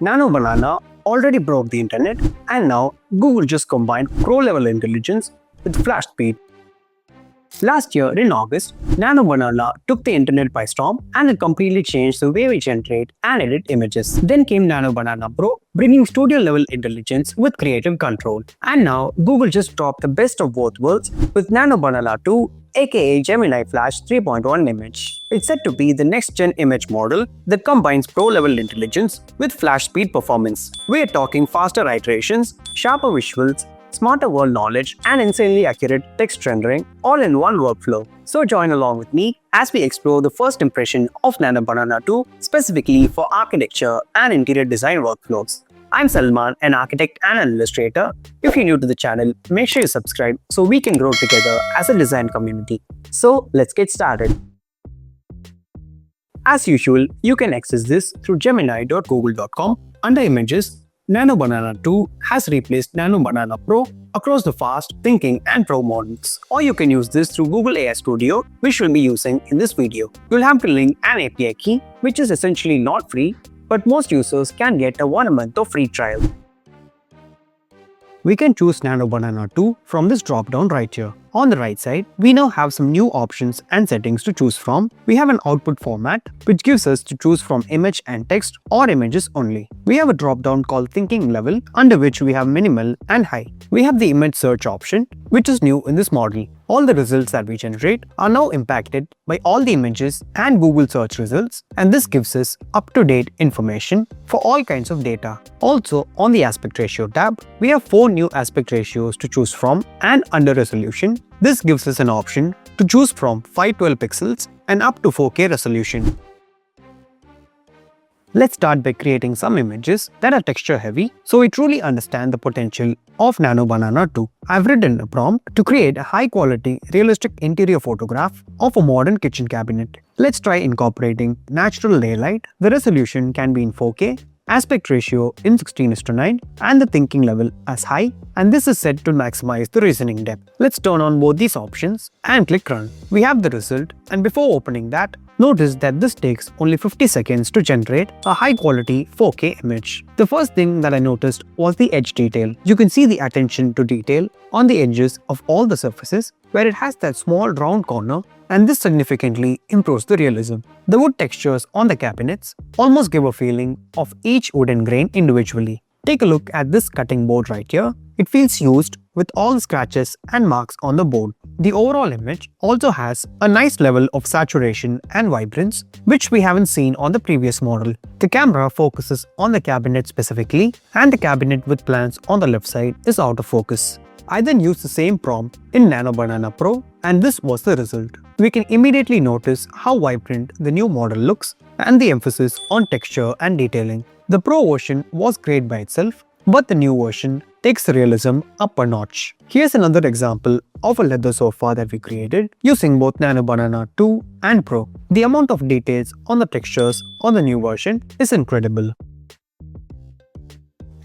Nano Banana already broke the internet, and now Google just combined pro-level intelligence with flash speed. Last year in August, Nano Banana took the internet by storm and it completely changed the way we generate and edit images. Then came Nano Banana Pro, bringing studio-level intelligence with creative control. And now Google just dropped the best of both worlds with Nano Banana 2, aka Gemini Flash 3.1 image. It's said to be the next-gen image model that combines pro-level intelligence with flash speed performance. We're talking faster iterations, sharper visuals, smarter world knowledge, and insanely accurate text rendering all in one workflow. So join along with me as we explore the first impression of Nano Banana 2 specifically for architecture and interior design workflows. I'm Salman, an architect and an illustrator. If you're new to the channel, make sure you subscribe so we can grow together as a design community. So let's get started. As usual, you can access this through gemini.google.com. Under Images, Nano Banana 2 has replaced Nano Banana Pro across the Fast, Thinking and Pro models. Or you can use this through Google AI Studio, which we'll be using in this video. You'll have to link an API key, which is essentially not free, but most users can get a 1 month of free trial. We can choose Nano Banana 2 from this drop-down right here. On the right side, we now have some new options and settings to choose from. We have an output format, which gives us to choose from image and text or images only. We have a drop-down called Thinking Level, under which we have Minimal and High. We have the image search option, which is new in this model. All the results that we generate are now impacted by all the images and Google search results, and this gives us up-to-date information for all kinds of data. Also, on the aspect ratio tab, we have 4 new aspect ratios to choose from, and under resolution, this gives us an option to choose from 512 pixels and up to 4K resolution. Let's start by creating some images that are texture heavy so we truly understand the potential of Nano Banana 2. I've written a prompt to create a high quality, realistic interior photograph of a modern kitchen cabinet. Let's try incorporating natural daylight. The resolution can be in 4K, aspect ratio in 16:9 and the thinking level as high, and this is set to maximize the reasoning depth. Let's turn on both these options and click run. We have the result, and before opening that, notice that this takes only 50 seconds to generate a high quality 4K image. The first thing that I noticed was the edge detail. You can see the attention to detail on the edges of all the surfaces where it has that small round corner, and this significantly improves the realism. The wood textures on the cabinets almost give a feeling of each wooden grain individually. Take a look at this cutting board right here. It feels used with all the scratches and marks on the board. The overall image also has a nice level of saturation and vibrance, which we haven't seen on the previous model. The camera focuses on the cabinet specifically, and the cabinet with plants on the left side is out of focus. I then used the same prompt in Nano Banana Pro, and this was the result. We can immediately notice how vibrant the new model looks and the emphasis on texture and detailing. The Pro version was great by itself, but the new version takes the realism up a notch. Here's another example of a leather sofa that we created using both Nano Banana 2 and Pro. The amount of details on the textures on the new version is incredible.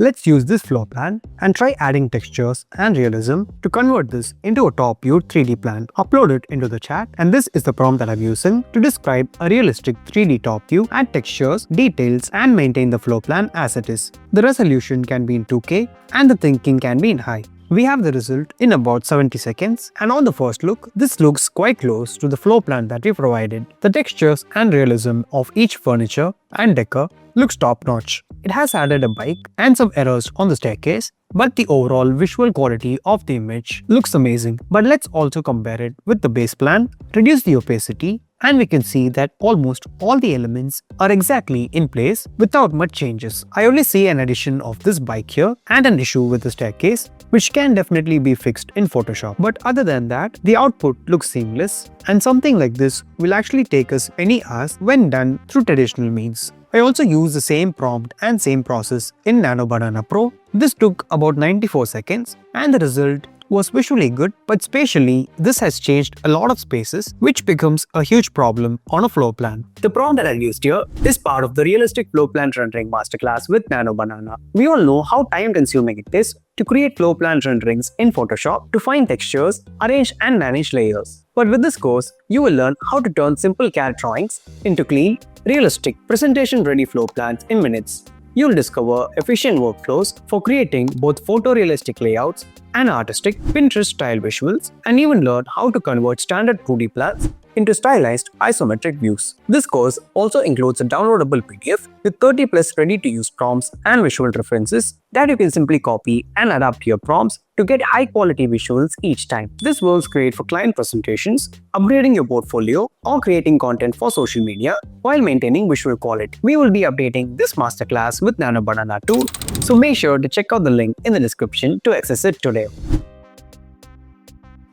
Let's use this floor plan and try adding textures and realism to convert this into a top-view 3D plan. Upload it into the chat, and this is the prompt that I'm using to describe a realistic 3D top view, add textures, details, and maintain the floor plan as it is. The resolution can be in 2K and the thinking can be in high. We have the result in about 70 seconds, and on the first look, this looks quite close to the floor plan that we provided. The textures and realism of each furniture and decor looks top-notch. It has added a bike and some errors on the staircase, but the overall visual quality of the image looks amazing. But let's also compare it with the base plan, reduce the opacity, and we can see that almost all the elements are exactly in place without much changes. I only see an addition of this bike here and an issue with the staircase, which can definitely be fixed in Photoshop. But other than that, the output looks seamless, and something like this will actually take us many hours when done through traditional means. I also used the same prompt and same process in Nano Banana Pro. This took about 94 seconds, and the result was visually good, but spatially, this has changed a lot of spaces, which becomes a huge problem on a floor plan. The prompt that I used here is part of the realistic floor plan rendering masterclass with Nano Banana. We all know how time-consuming it is to create floor plan renderings in Photoshop, to find textures, arrange and manage layers. But with this course, you will learn how to turn simple CAD drawings into clean, realistic, presentation-ready floor plans in minutes. you'll discover efficient workflows for creating both photorealistic layouts and artistic Pinterest-style visuals, and even learn how to convert standard 2D plans into stylized isometric views. This course also includes a downloadable PDF with 30 plus ready-to-use prompts and visual references that you can simply copy and adapt to your prompts to get high-quality visuals each time. This works great for client presentations, upgrading your portfolio, or creating content for social media while maintaining visual quality. We will be updating this masterclass with Nano Banana 2, so make sure to check out the link in the description to access it today.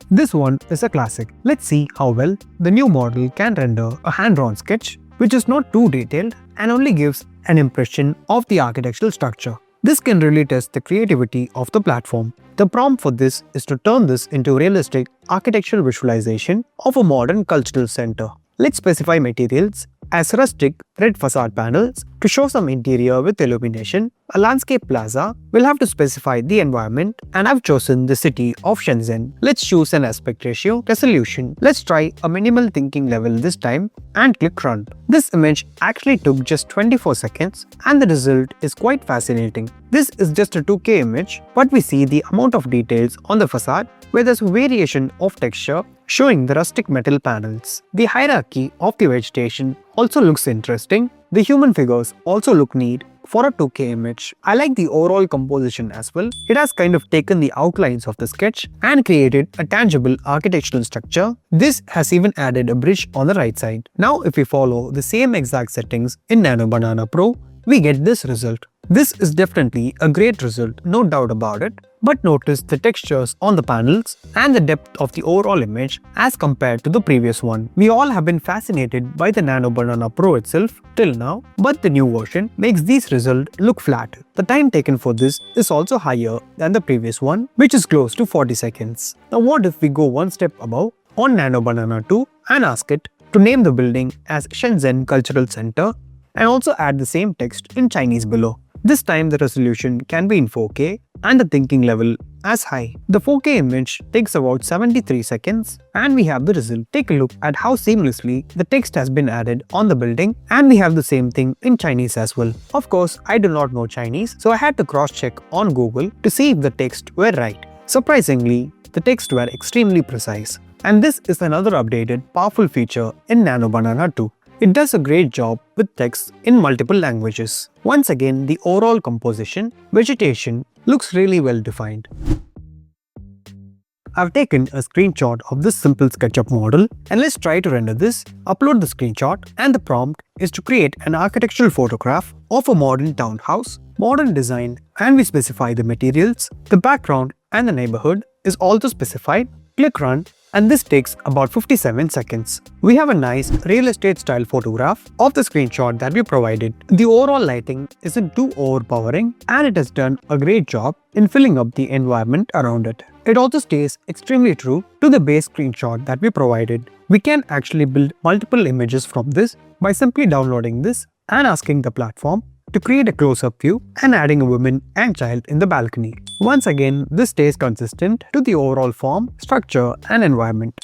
This one is a classic. Let's see how well the new model can render a hand-drawn sketch, which is not too detailed and only gives an impression of the architectural structure. This can really test the creativity of the platform. The prompt for this is to turn this into realistic architectural visualization of a modern cultural center. Let's specify materials as rustic red facade panels to show some interior with illumination. A landscape plaza will have to specify the environment, and I've chosen the city of Shenzhen. Let's choose an aspect ratio resolution. Let's try a minimal thinking level this time and click run. This image actually took just 24 seconds and the result is quite fascinating. This is just a 2K image, but we see the amount of details on the facade where there's a variation of texture showing the rustic metal panels. The hierarchy of the vegetation also looks interesting. The human figures also look neat for a 2K image. I like the overall composition as well. It has kind of taken the outlines of the sketch and created a tangible architectural structure. This has even added a bridge on the right side. Now if we follow the same exact settings in Nano Banana Pro, we get this result. This is definitely a great result, no doubt about it. But notice the textures on the panels and the depth of the overall image as compared to the previous one. We all have been fascinated by the Nano Banana Pro itself till now, but the new version makes these results look flat. The time taken for this is also higher than the previous one, which is close to 40 seconds. Now what if we go one step above on Nano Banana 2 and ask it to name the building as Shenzhen Cultural Center and also add the same text in Chinese below. This time the resolution can be in 4K and the thinking level as high. The 4K image takes about 73 seconds and we have the result. Take a look at how seamlessly the text has been added on the building, and we have the same thing in Chinese as well. Of course, I do not know Chinese, so I had to cross-check on Google to see if the text were right. Surprisingly, the text were extremely precise. And this is another updated powerful feature in Nano Banana 2. It does a great job with text in multiple languages. Once again, the overall composition, vegetation looks really well defined. I've taken a screenshot of this simple SketchUp model, and let's try to render this. Upload the screenshot, and the prompt is to create an architectural photograph of a modern townhouse, modern design, and we specify the materials. The background and the neighborhood is also specified. Click run, and this takes about 57 seconds. We have a nice real estate style photograph of the screenshot that we provided. The overall lighting isn't too overpowering, and it has done a great job in filling up the environment around it. It also stays extremely true to the base screenshot that we provided. We can actually build multiple images from this by simply downloading this and asking the platform to create a close-up view and adding a woman and child in the balcony. Once again, this stays consistent to the overall form, structure, and environment.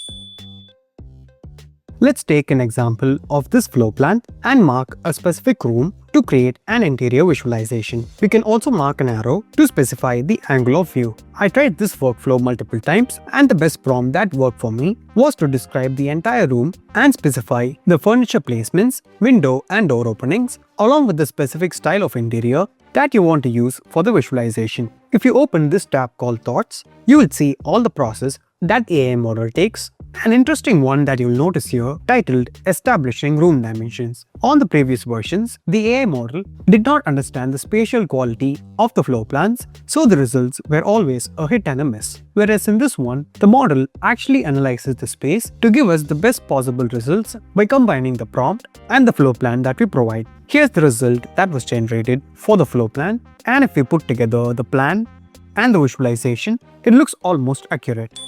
Let's take an example of this floor plan and mark a specific room to create an interior visualization. We can also mark an arrow to specify the angle of view. I tried this workflow multiple times, and the best prompt that worked for me was to describe the entire room and specify the furniture placements, window and door openings, along with the specific style of interior that you want to use for the visualization. If you open this tab called Thoughts, you will see all the process that AI model takes. An interesting one that you'll notice here, titled Establishing Room Dimensions. On the previous versions, the AI model did not understand the spatial quality of the floor plans, so the results were always a hit and a miss. Whereas in this one, the model actually analyzes the space to give us the best possible results by combining the prompt and the floor plan that we provide. Here's the result that was generated for the floor plan, and if we put together the plan and the visualization, it looks almost accurate.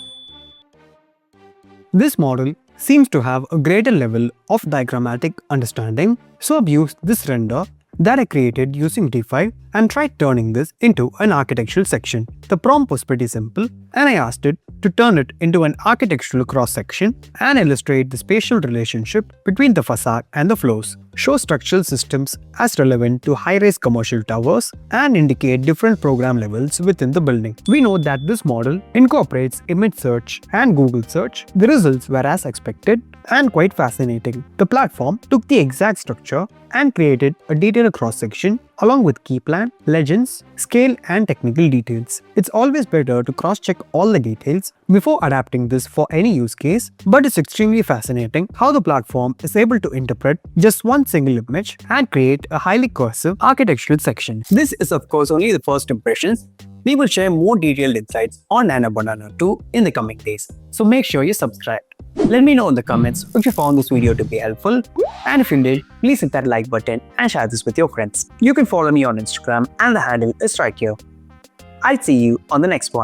This model seems to have a greater level of diagrammatic understanding, so I've used this render that I created using D5 and tried turning this into an architectural section. The prompt was pretty simple, and I asked it to turn it into an architectural cross-section and illustrate the spatial relationship between the facade and the floors, show structural systems as relevant to high-rise commercial towers, and indicate different program levels within the building. We know that this model incorporates image search and Google search. The results were as expected and quite fascinating. The platform took the exact structure and created a detailed cross-section along with key plan, legends, scale and technical details. It's always better to cross-check all the details before adapting this for any use case, but it's extremely fascinating how the platform is able to interpret just one single image and create a highly cohesive architectural section. This is of course only the first impressions. We will share more detailed insights on Nano Banana 2 in the coming days, so make sure you subscribe. Let me know in the comments if you found this video to be helpful, and if you did, please hit that like button and share this with your friends. You can follow me on Instagram and the handle is right here. I'll see you on the next one.